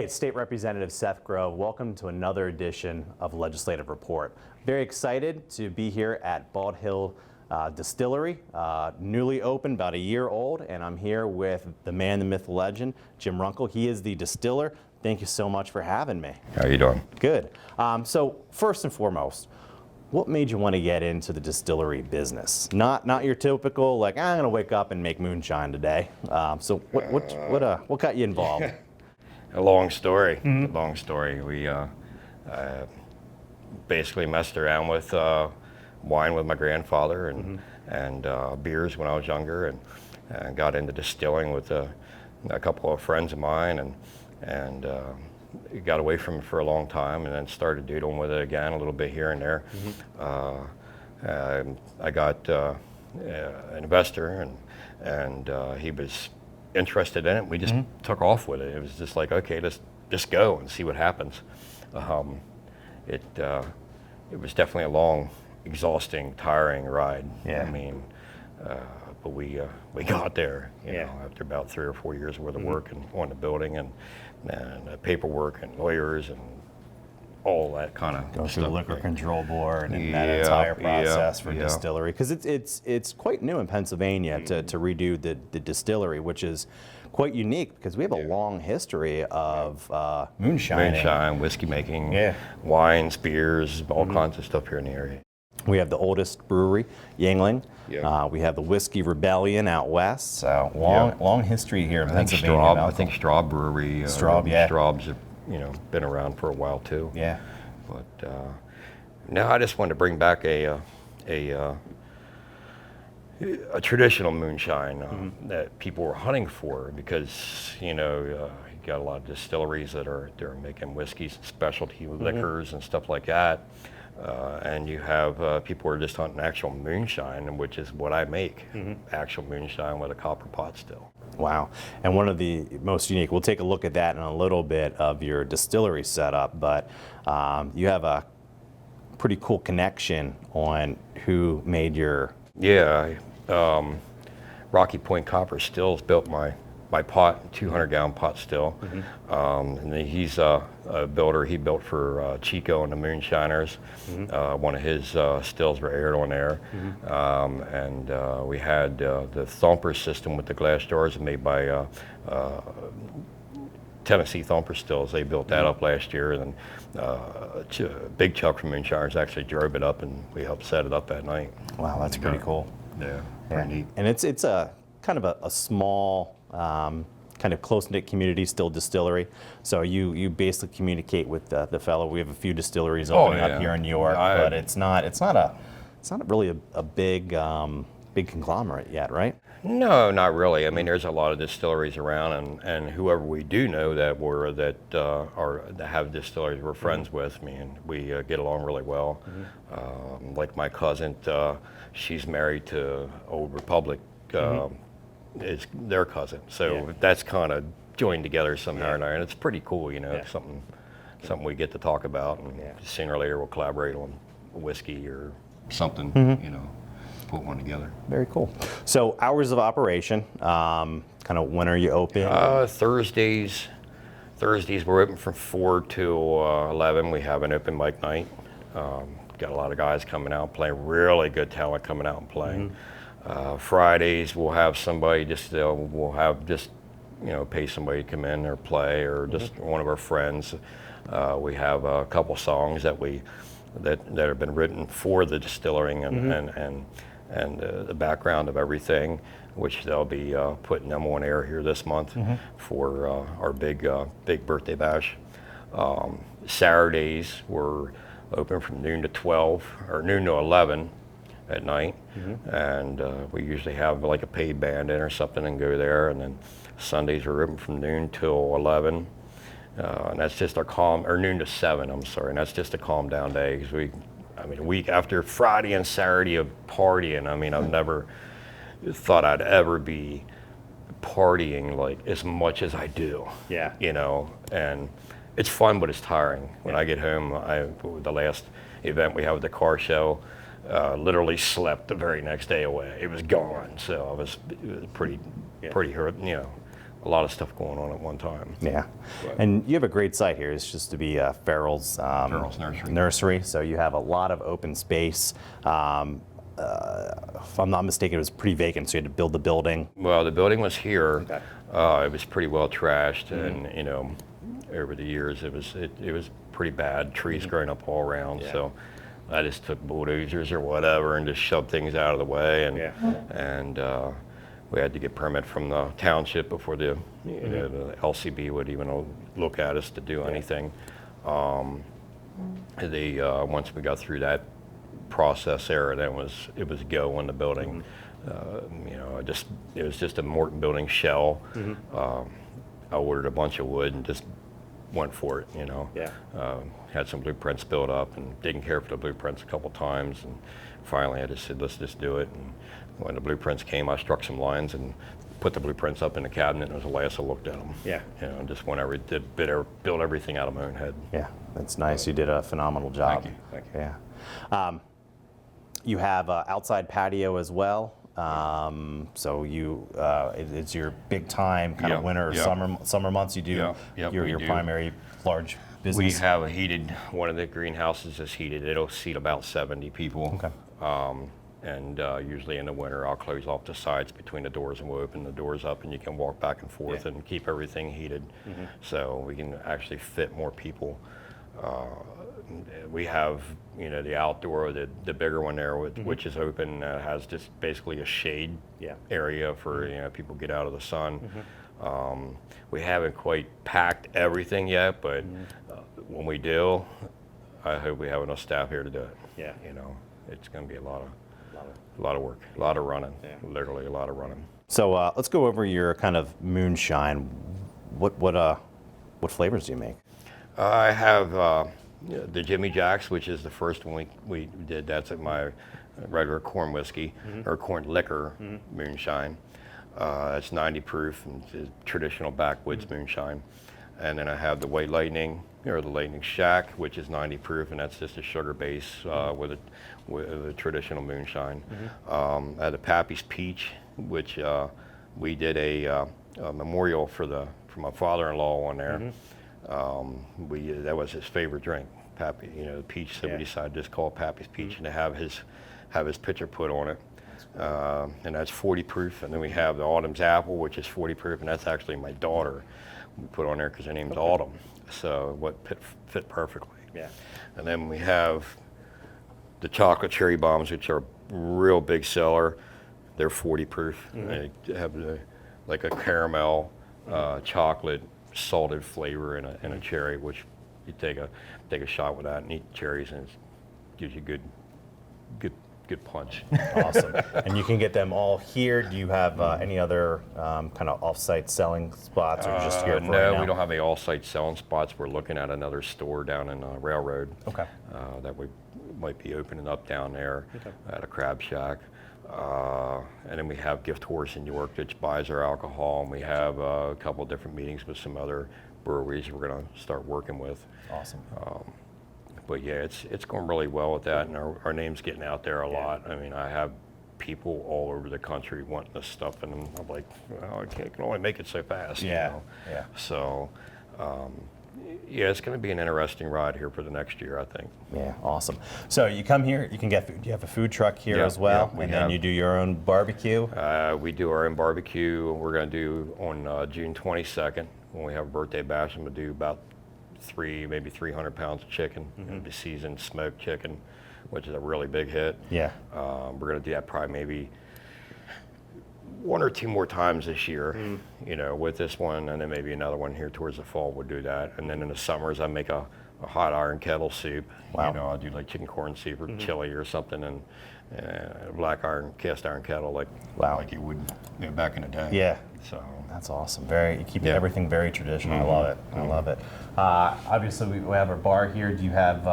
it's State Representative Seth Grove. Welcome to another edition of Legislative Report. Very excited to be here at Bald Hill Distillery, newly opened, about a year old, and I'm here with the man, the myth, the legend, Jim Runkle. He is the distiller. Thank you so much for having me. How are you doing? Good. So first and foremost, what made you want to get into the distillery business? Not your typical, like, I'm going to wake up and make moonshine today. So what got you involved? A long story. A long story. We basically messed around with wine with my grandfather and beers when I was younger, and got into distilling with a couple of friends of mine, and got away from it for a long time, and then started doodling with it again a little bit here and there. I got an investor, and he was interested in it. We just took off with it. It was just like, okay, let's just go and see what happens. It was definitely a long, exhausting, tiring ride. Yeah. I mean, but we got there, you know, after about 3 or 4 years worth of work and on the building and paperwork and lawyers and all that kind of Go through the liquor control board and that Yeah, entire process for yeah. distillery, because it's quite new in Pennsylvania to redo the distillery, which is quite unique because we have a long history of moonshine. Moonshine, whiskey making, Yeah. wines, beers, all kinds of stuff here in the area. We have the oldest brewery, Yangling. Yeah. We have the Whiskey Rebellion out west. So long history here in I think Pennsylvania. I think Straub Brewery. Straub, yeah. Straub's have, been around for a while too. Yeah. But now I just wanted to bring back a traditional moonshine that people were hunting for, because you got a lot of distilleries that are making whiskeys, specialty liquors, and stuff like that. And you have people who are just hunting actual moonshine, which is what I make, actual moonshine with a copper pot still. Wow. And one of the most unique, we'll take a look at that in a little bit, of your distillery setup, but you have a pretty cool connection on who made your... Yeah, Rocky Point Copper Stills built my pot, 200-gallon pot still. And then he's a builder. He built for Chico and the Moonshiners. One of his stills were aired on there. And we had the Thumper system with the glass jars made by Tennessee Thumper Stills. They built that up last year, and Big Chuck from Moonshiners actually drove it up, and we helped set it up that night. Wow, that's pretty cool. Yeah, pretty neat. And it's a kind of a small, kind of close-knit community, still distillery. So you basically communicate with the fellow. We have a few distilleries opening up here in New York, but it's not really a big conglomerate yet, right? No, not really. I mean, there's a lot of distilleries around, and whoever we do know that have distilleries we're friends with. I mean, we get along really well. Like my cousin, she's married to Old Republic. Is their cousin, so that's kind of joined together somehow or another, and it's pretty cool, something we get to talk about, and sooner or later we'll collaborate on whiskey or something, put one together. Very cool. So hours of operation, kind of when are you open? Thursdays we're open from 4 to 11. We have an open mic night. Got a lot of guys coming out playing, really good talent coming out and playing. Fridays we'll have somebody pay somebody to come in or play, or just one of our friends. We have a couple songs that have been written for the distilling and the background of everything, which they'll be putting them on air here this month for our big birthday bash. Saturdays we're open from noon to 12 or noon to 11 at night, and we usually have like a paid band in or something and go there. And then Sundays are open from noon till 11, and that's just our noon to 7. I'm sorry, and that's just a calm down day, because a week after Friday and Saturday of partying, I've never thought I'd ever be partying like as much as I do. Yeah. And it's fun, but it's tiring. When I get home, the last event we had with the car show, literally slept the very next day away. It was gone. So it was pretty hurt, a lot of stuff going on at one time. Yeah. But- And you have a great site here. It's just to be Farrell's Nursery. So you have a lot of open space. If I'm not mistaken, it was pretty vacant, so you had to build the building. Well, the building was here. Okay. It was pretty well trashed, and you know, over the years it was pretty bad. Trees growing up all around. Yeah. So I just took bulldozers or whatever and just shoved things out of the way, and we had to get permit from the township before the the LCB would even look at us to do anything. Once we got through that process there, then it was go on the building. You know, it was just a Morton building shell. I ordered a bunch of wood and just went for it. You know, had some blueprints built up and didn't care for the blueprints a couple times, and finally I just said, let's just do it. And when the blueprints came, I struck some lines and put the blueprints up in the cabinet, and it was the last I looked at them. Yeah. You know, just whenever build everything out of my own head. Yeah, that's nice. You did a phenomenal job. Thank you. Yeah. You have outside patio as well. So it's your big time kind of winter or summer months. You do your primary large business. We have one of the greenhouses is heated. It'll seat about 70 people. Okay. And usually in the winter, I'll close off the sides between the doors, and we'll open the doors up, and you can walk back and forth and keep everything heated. So we can actually fit more people. We have, you know, the outdoor, the bigger one there, which is open, has just basically a shade area for you know, people get out of the sun. We haven't quite packed everything yet, but when we do, I hope we have enough staff here to do it. Yeah. You know, it's going to be a lot of work, a lot of running, literally a lot of running. So let's go over your kind of moonshine. What flavors do you make? I have the Jimmy Jacks, which is the first one we did. That's at my regular corn whiskey or corn liquor moonshine. It's 90 proof and it's traditional backwoods moonshine. And then I have the White Lightning or the Lightning Shack, which is 90 proof, and that's just a sugar base with a traditional moonshine. I had the Pappy's Peach, which we did a memorial for my father-in-law on there. That was his favorite drink, Pappy. You know, the peach. So we decided to just call it Pappy's Peach and to have his picture put on it. And that's 40 proof. And then we have the Autumn's Apple, which is 40 proof, and that's actually my daughter. We put on there because her name's Autumn, so what fit perfectly. Yeah. And then we have the chocolate cherry bombs, which are a real big seller. They're 40 proof. They have like a caramel, chocolate, salted flavor in a cherry, which you take a shot with that and eat cherries, and it gives you good punch. Awesome. And you can get them all here. Do you have any other kind of off-site selling spots, or just here for right now? No, we don't have any off-site selling spots. We're looking at another store down in Railroad. Okay. That we might be opening up down there at a Crab Shack. And then we have Gift Horse in York, which buys our alcohol, and we have a couple of different meetings with some other breweries we're going to start working with. Awesome. But yeah, it's going really well with that, and our name's getting out there a lot. I mean, I have people all over the country wanting this stuff, and I'm like, well, I can only make it so fast. Yeah. You know? Yeah. So, yeah, it's going to be an interesting ride here for the next year, I think. Yeah, awesome. So you come here, you can get food. You have a food truck here as well, and then you do your own barbecue. We do our own barbecue. We're going to do on June 22nd when we have a birthday bash. I'm going to do about maybe 300 pounds of chicken. It'll be seasoned smoked chicken, which is a really big hit. Yeah. We're going to do that probably maybe one or two more times this year, you know, with this one, and then maybe another one here towards the fall. We'll do that, and then in the summers I make a hot iron kettle soup. Wow. You know, I'll do like chicken corn soup or chili or something, and cast iron kettle like you would back in the day. Yeah. So that's awesome. You keep everything very traditional. I love it. I love it. Obviously, we have our bar here. Do you have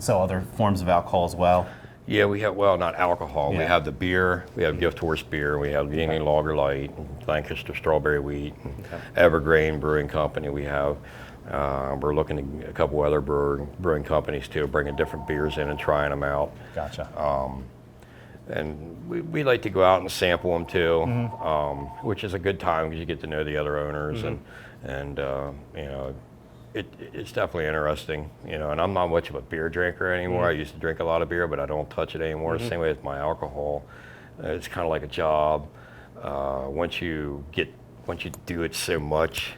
other forms of alcohol as well? Yeah, we have, not alcohol. Yeah. We have the beer. We have Gift Horse beer. We have Yingling Lager Light, Lancaster Strawberry Wheat, Evergreen Brewing Company. We have. We're looking at a couple other brewing companies too, bringing different beers in and trying them out. Gotcha. we like to go out and sample them too, which is a good time because you get to know the other owners, and you know, it's definitely interesting, you know. And I'm not much of a beer drinker anymore. I used to drink a lot of beer, but I don't touch it anymore. Same way with my alcohol. It's kind of like a job. Once you do it so much,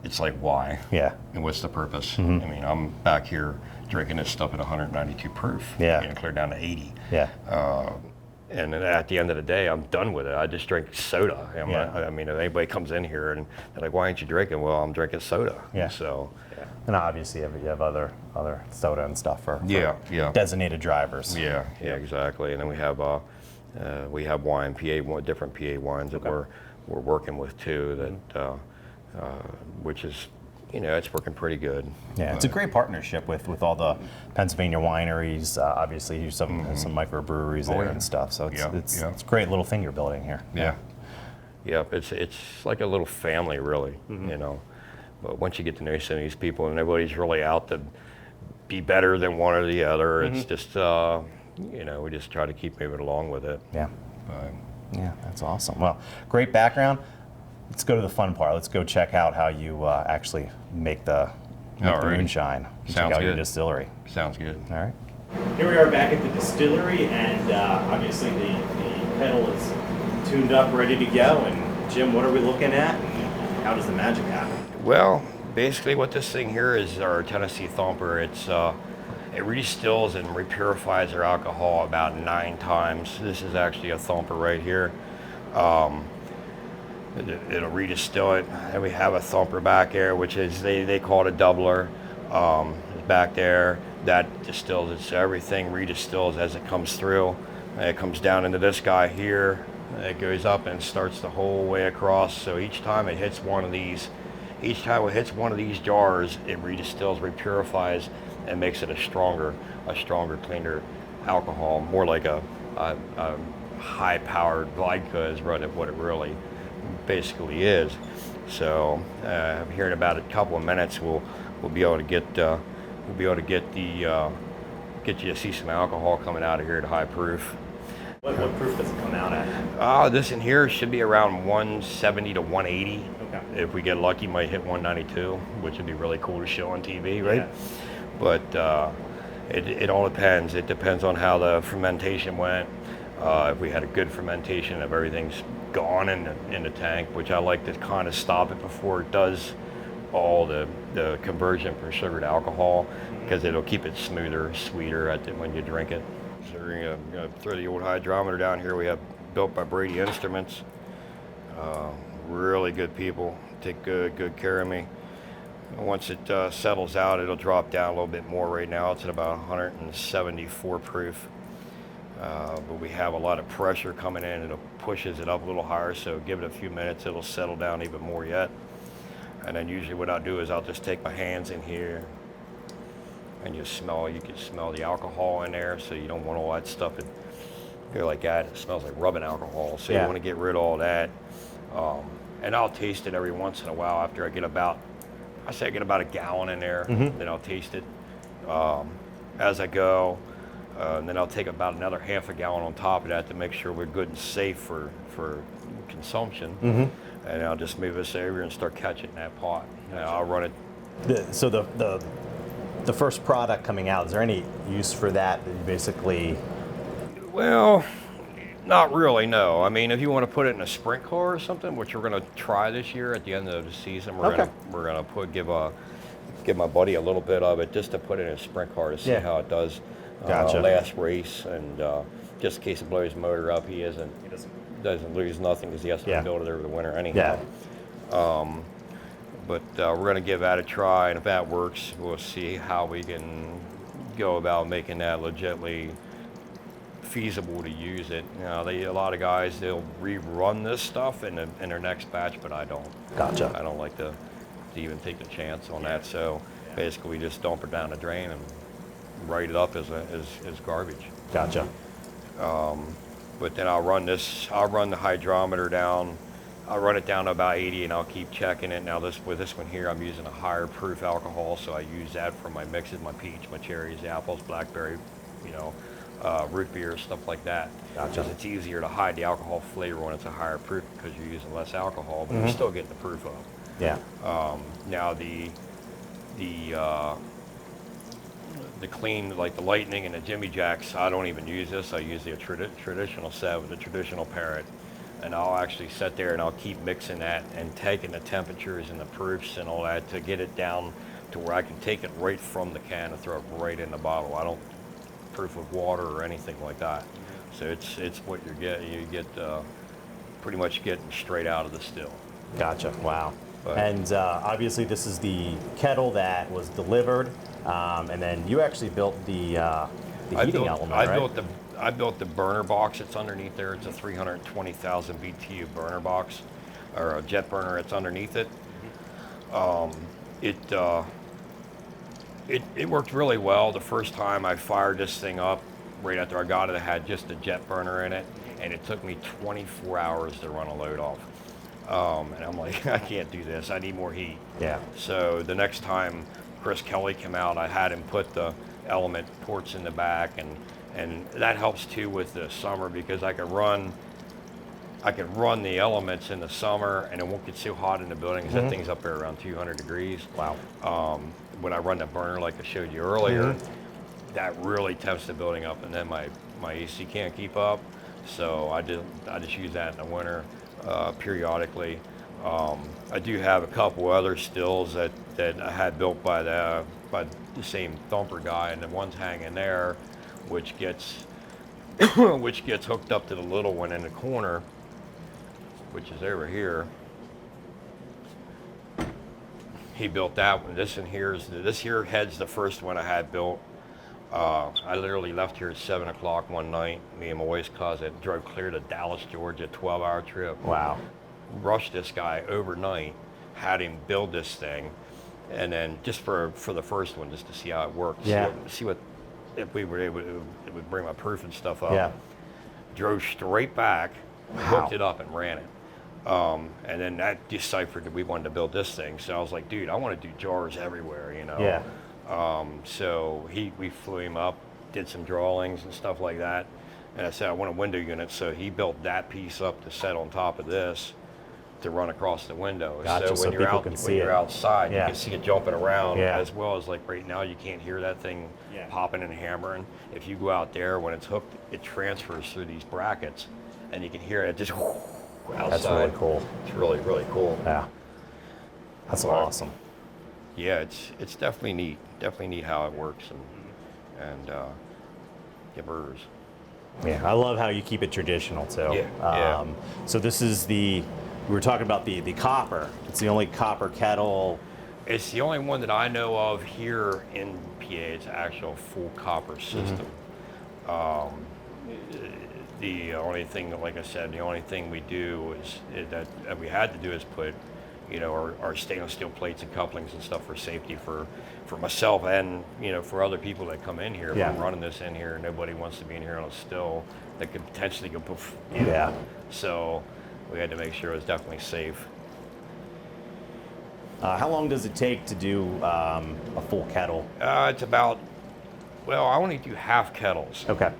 it's like, why? Yeah. And what's the purpose? I mean, I'm back here drinking this stuff at 192 proof. Getting clear down to 80. And then at the end of the day, I'm done with it. I just drink soda. I mean, if anybody comes in here and they're like, why aren't you drinking? Well, I'm drinking soda. So. And obviously you have other soda and stuff for designated drivers. Yeah, exactly. And then we have wine, different PA wines that we're working with too. That which is, you know, it's working pretty good. Yeah, it's a great partnership with all the Pennsylvania wineries. Obviously, there's some microbreweries there and stuff. So it's a great little thing you're building here. Yeah, it's like a little family, really. You know. But once you get to know some of these people, and nobody's really out to be better than one or the other, it's just, you know, we just try to keep moving along with it. Yeah, that's awesome. Well, great background. Let's go to the fun part. Let's go check out how you actually make the moonshine. Sounds check out good. Your distillery. Sounds good. All right. Here we are back at the distillery, and obviously the kettle is tuned up, ready to go. And Jim, what are we looking at? And how does the magic happen? Well, basically what this thing here is our Tennessee thumper. It redistills and repurifies our alcohol about 9 times. This is actually a thumper right here. It'll redistill it. And we have a thumper back there, which is, they call it a doubler. Back there, that distills it. So everything redistills as it comes through. And it comes down into this guy here. It goes up and starts the whole way across. So each time it hits one of these jars, it redistills, repurifies, and makes it a stronger, cleaner alcohol, more like a high-powered vodka is what it really basically is. So here in about a couple of minutes, we'll be able to get you to see some alcohol coming out of here at high proof. What proof does it come out at? This in here should be around 170 to 180. Okay. If we get lucky, might hit 192, which would be really cool to show on TV, right? But it all depends. It depends on how the fermentation went. If we had a good fermentation, if everything's gone in the tank, which I like to kind of stop it before it does all the conversion from sugar to alcohol, because it'll keep it smoother, sweeter when you drink it. So we're gonna throw the old hydrometer down here. We have built by Brady Instruments. Really good people, take good care of me. Once it settles out, it'll drop down a little bit more. Right now it's at about 174 proof. But we have a lot of pressure coming in, and it pushes it up a little higher, so give it a few minutes, it'll settle down even more yet. And then usually what I'll do is I'll just take my hands in here, and you can smell the alcohol in there, so you don't want all that stuff to go like that. It smells like rubbing alcohol, so you want to get rid of all that. And I'll taste it every once in a while after I get about a gallon in there, then I'll taste it as I go. And then I'll take about another half a gallon on top of that to make sure we're good and safe for consumption. And I'll just move this over and start catching that pot. And I'll run it. So the first product coming out, is there any use for that basically? Well, not really, no. I mean, if you want to put it in a sprint car or something, which we're going to try this year at the end of the season, we're going to give my buddy a little bit of it just to put it in a sprint car to see how it does. Last race, and just in case it blows his motor up, he doesn't lose nothing because he has to rebuild it over the winter anyhow. But we're going to give that a try, and if that works, we'll see how we can go about making that legitimately feasible to use it. You know, a lot of guys, they'll rerun this stuff in their next batch, but I don't. Gotcha. I don't like to even take the chance on that. So basically, we just dump it down the drain and write it up as garbage. Gotcha. But then I'll run the hydrometer down. I'll run it down to about 80, and I'll keep checking it. Now with this one here, I'm using a higher proof alcohol, so I use that for my mixes, my peach, my cherries, apples, blackberry, root beer, stuff like that. Gotcha. Because it's easier to hide the alcohol flavor when it's a higher proof because you're using less alcohol, but you're still getting the proof up. Yeah. Now the clean, like the Lightning and the Jimmy Jacks, I don't even use this. I use the traditional set with the traditional parrot. And I'll actually sit there and I'll keep mixing that and taking the temperatures and the proofs and all that to get it down to where I can take it right from the can and throw it right in the bottle. I don't proof with water or anything like that. So it's what you're getting. You get pretty much getting straight out of the still. Gotcha. Wow. But- And obviously, this is the kettle that was delivered, and then you actually built the heating element, right? I built the burner box that's underneath there. It's a 320,000 BTU burner box, or a jet burner that's underneath it. It worked really well. The first time I fired this thing up, right after I got it, it had just a jet burner in it, and it took me 24 hours to run a load off. And I'm like, I can't do this. I need more heat. Yeah. So the next time Chris Kelly came out, I had him put the element ports in the back, and that helps too with the summer because I can run the elements in the summer and it won't get so hot in the building because that thing's up there around 200 degrees. Wow. When I run the burner like I showed you earlier, that really temps the building up, and then my AC can't keep up. So I just use that in the winter periodically. I do have a couple other stills that I had built by the same thumper guy, and the one's hanging there, which gets hooked up to the little one in the corner, which is over here. He built that one. This here head's the first one I had built. I literally left here at 7 o'clock one night. Me and my wife's cousin drove clear to Dallas, Georgia, 12-hour trip. Wow. Rushed this guy overnight, had him build this thing, and then just for the first one, just to see how it worked. Yeah. See what if we were able to, it would bring my proof and stuff up. Yeah. Drove straight back, Wow. hooked it up, and ran it. And then that deciphered that we wanted to build this thing. So I was like, dude, I want to do jars everywhere, you know. Yeah. So we flew him up, did some drawings and stuff like that. And I said, I want a window unit. So he built that piece up to set on top of this to run across the window. Gotcha, so when you're people can when see you're it. outside, Yeah. you can see it jumping around, Yeah. as well as like right now, you can't hear that thing Yeah. popping and hammering. If you go out there, when it's hooked, it transfers through these brackets, and you can hear it just outside. That's really cool. It's really, really cool. Yeah. That's awesome. Yeah, it's definitely neat. Definitely neat how it works and gibbers. Yeah, I love how you keep it traditional too. Yeah. So this is we were talking about the copper. It's the only copper kettle. It's the only one that I know of here in PA. It's an actual full copper system. The only thing, like I said, the only thing we do is that we had to do is put, you know, our stainless steel plates and couplings and stuff for safety for myself and, you know, for other people that come in here. If Yeah. I'm running this in here, nobody wants to be in here on a still that could potentially go poof. You know? Yeah. So we had to make sure it was definitely safe. How long does it take to do a full kettle? It's about, well, I only do half kettles. Okay.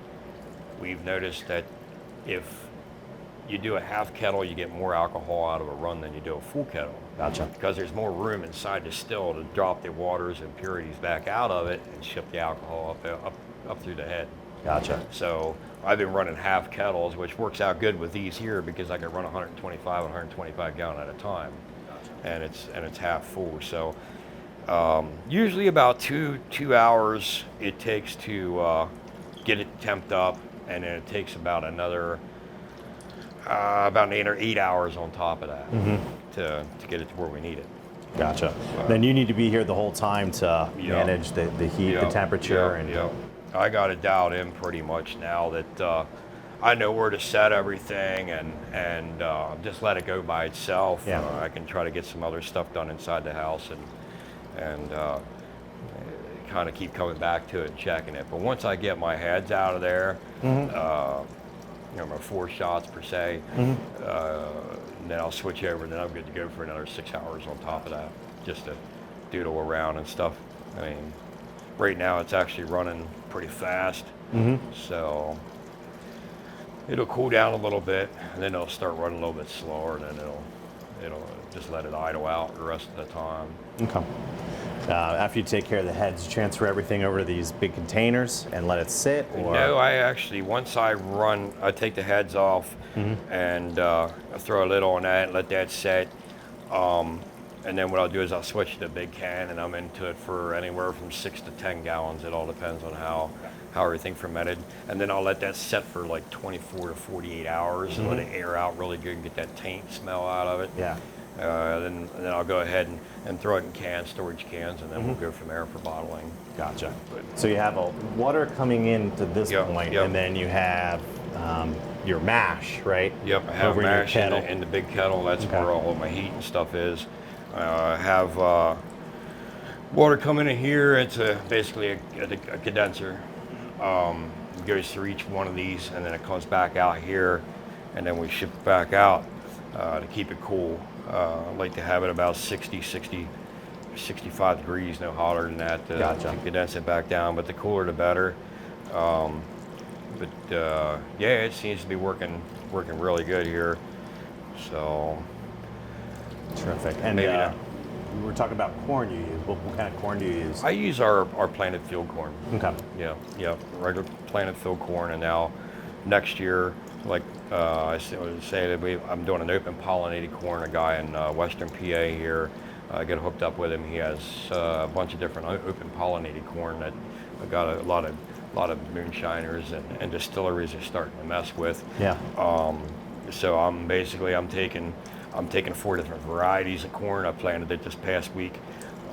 We've noticed that if you do a half kettle, you get more alcohol out of a run than you do a full kettle. Gotcha. Because there's more room inside the still to drop the waters and impurities back out of it and ship the alcohol up through the head. Gotcha. So I've been running half kettles, which works out good with these here because I can run 125 gallon at a time, and it's half full. So usually about two hours it takes to get it temped up, and then it takes about another about 8 hours on top of that to get it to where we need it. Gotcha. Then you need to be here the whole time to manage the heat, the temperature, and I got it dialed in pretty much now that I know where to set everything and just let it go by itself. Yeah. I can try to get some other stuff done inside the house and kind of keep coming back to it and checking it. But once I get my heads out of there, you know, my 4 shots per se, then I'll switch over and then I'm good to go for another 6 hours on top of that, just to doodle around and stuff. I mean, right now it's actually running pretty fast. So it'll cool down a little bit, and then it'll start running a little bit slower, and then it'll just let it idle out the rest of the time. Okay. After you take care of the heads, you transfer everything over to these big containers and let it sit, or? No, I actually, once I take the heads off and I throw a lid on that and let that set. And then what I'll do is I'll switch to the big can, and I'm into it for anywhere from 6 to 10 gallons. It all depends on how everything fermented. And then I'll let that set for like 24 to 48 hours and let it air out really good and get that taint smell out of it. Yeah. Then I'll go ahead and throw it in cans, storage cans, and then we'll go from there for bottling. Gotcha. So you have water coming in to this point, and then you have your mash, right? Yep, I have over mash your kettle. in the big kettle. That's where all my heat and stuff is. I have water coming in here. It's basically a condenser. It goes through each one of these, and then it comes back out here, and then we ship it back out to keep it cool. I like to have it about 65 degrees, no hotter than that, to condense it back down. But the cooler, the better. Yeah, it seems to be working really good here. So. Terrific. And maybe we were talking about corn you use. What kind of corn do you use? I use our planted field corn. Okay. Yeah, regular planted field corn. And now next year, like I would say that I'm doing an open pollinated corn. A guy in Western PA here, I get hooked up with him. He has a bunch of different open pollinated corn that I got a lot of moonshiners and distilleries are starting to mess with. Yeah. So I'm taking 4 different varieties of corn. I planted it this past week,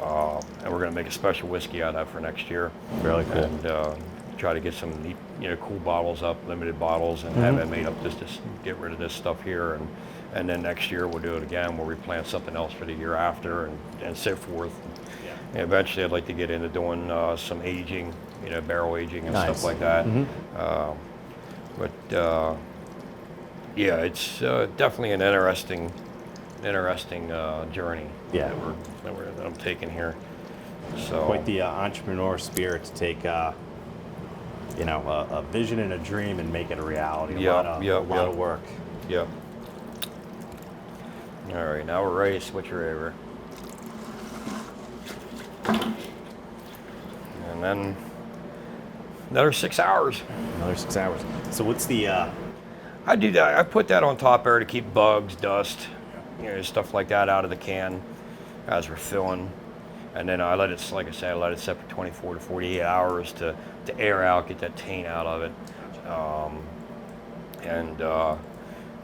and we're going to make a special whiskey out of that for next year. Really cool. And try to get some neat, cool bottles up, limited bottles, and have it made up just to get rid of this stuff here. And then next year we'll do it again. We'll replant something else for the year after, and so forth. Yeah. And eventually I'd like to get into doing some aging, barrel aging and stuff like that. Yeah, it's definitely an interesting journey that I'm taking here. So quite the entrepreneur spirit to take a vision and a dream and make it a reality. A lot of work. Yep. All right, now we're ready to switch her over. And then another 6 hours. Another 6 hours. So what's the I do that. I put that on top there to keep bugs, dust, stuff like that out of the can as we're filling. And then I let it, like I said, I let it set for 24 to 48 hours to air out, get that taint out of it.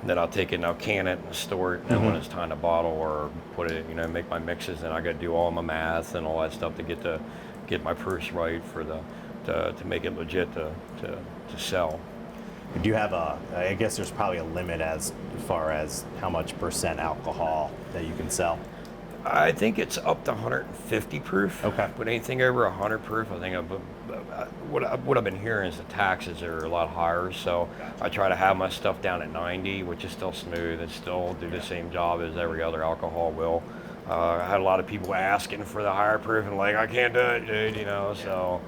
Then I'll take it and I'll can it and store it. And when it's time to bottle or put it, make my mixes, and I got to do all my math and all that stuff to get my proofs right for to make it legit to sell. Do you have I guess there's probably a limit as far as how much % alcohol that you can sell? I think it's up to 150 proof. Okay. But anything over 100 proof, I think what I've been hearing is the taxes are a lot higher. So I try to have my stuff down at 90, which is still smooth and still do the same job as every other alcohol will. I had a lot of people asking for the higher proof and like, I can't do it, dude, So,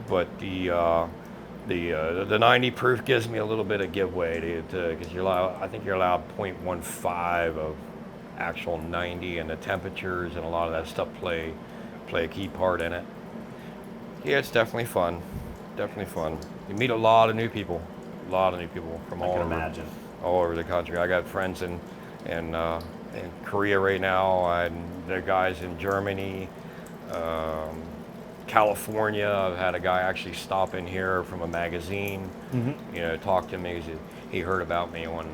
but the 90 proof gives me a little bit of giveaway because I think you're allowed 0.15 of actual 90, and the temperatures and a lot of that stuff play a key part in it. Yeah, it's definitely fun. Definitely fun. You meet a lot of new people from all over the country. I got friends in Korea right now, and there are guys in Germany, California. I've had a guy actually stop in here from a magazine, talk to me. He heard about me on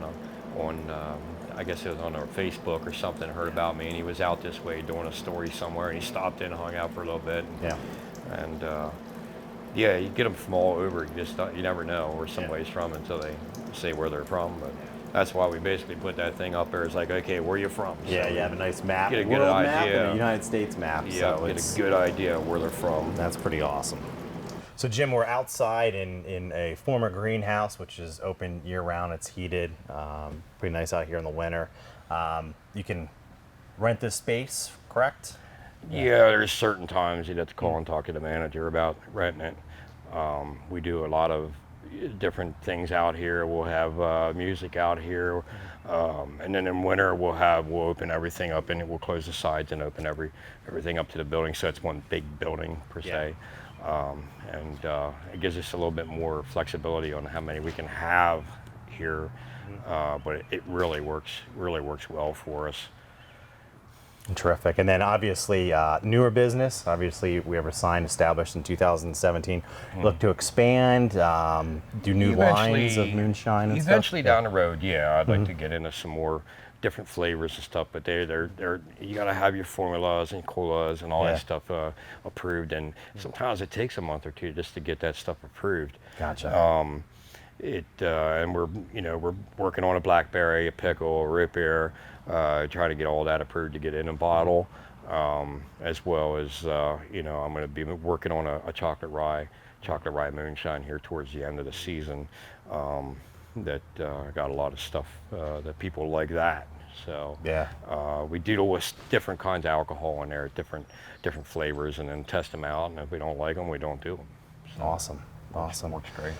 I guess it was on our Facebook or something, heard about me, and he was out this way doing a story somewhere, and he stopped in and hung out for a little bit. You get them from all over. You never know where somebody's from until they say where they're from. But that's why we basically put that thing up there. It's like, okay, where are you from? So you have a nice map, get a good idea, map and a United States map. Yeah, so get a good idea of where they're from. That's pretty awesome. So Jim, we're outside in a former greenhouse, which is open year-round. It's heated, pretty nice out here in the winter. You can rent this space, correct? Yeah, there's certain times you'd have to call and talk to the manager about renting it. We do a lot of different things out here. We'll have music out here, and then in winter we'll open everything up and we'll close the sides and open everything up to the building. So it's one big building per se, and it gives us a little bit more flexibility on how many we can have here. But it really works well for us. Terrific. And then obviously newer business. Obviously we were signed, established in 2017. Look to expand, do new lines of moonshine and Eventually stuff? down the road, yeah, I'd like to get into some more different flavors and stuff. But they're you got to have your formulas and colas and all that stuff approved. And sometimes it takes a month or two just to get that stuff approved. Gotcha. And we're working on a blackberry, a pickle, a root beer, trying to get all that approved to get in a bottle, as well as I'm going to be working on a chocolate rye moonshine here towards the end of the season. That got a lot of stuff that people like that. So we deal with different kinds of alcohol in there, different flavors, and then test them out. And if we don't like them, we don't do them. So Awesome. works great.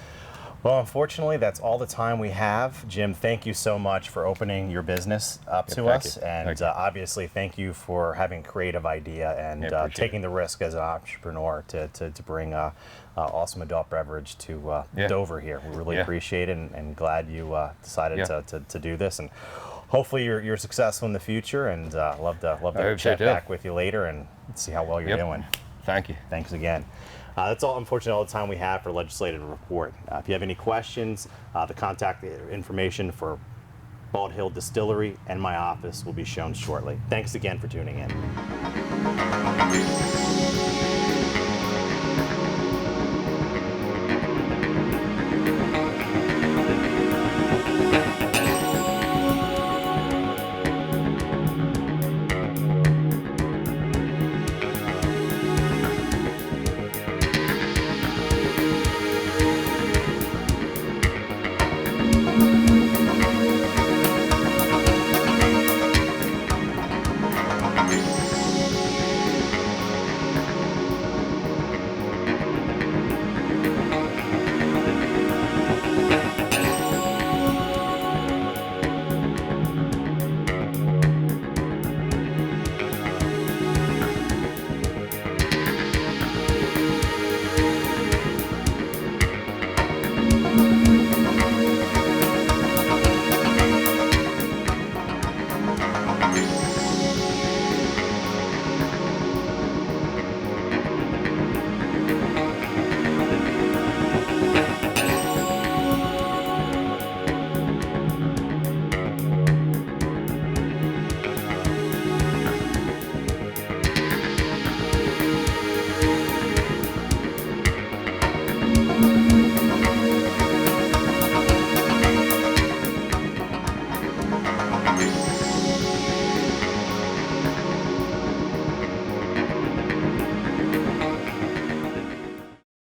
Well, unfortunately, that's all the time we have. Jim, thank you so much for opening your business up to thank us. you. And Thank you. Obviously, thank you for having a creative idea and appreciate taking the risk as an entrepreneur to bring awesome adult beverage to Dover here. We really appreciate it and glad you decided to do this. And hopefully you're successful in the future, and love to hope chat so, too. back with you later and see how well you're doing. Thank you. Thanks again. That's unfortunately all the time we have for Legislative Report. If you have any questions, the contact information for Bald Hill Distillery and my office will be shown shortly. Thanks again for tuning in.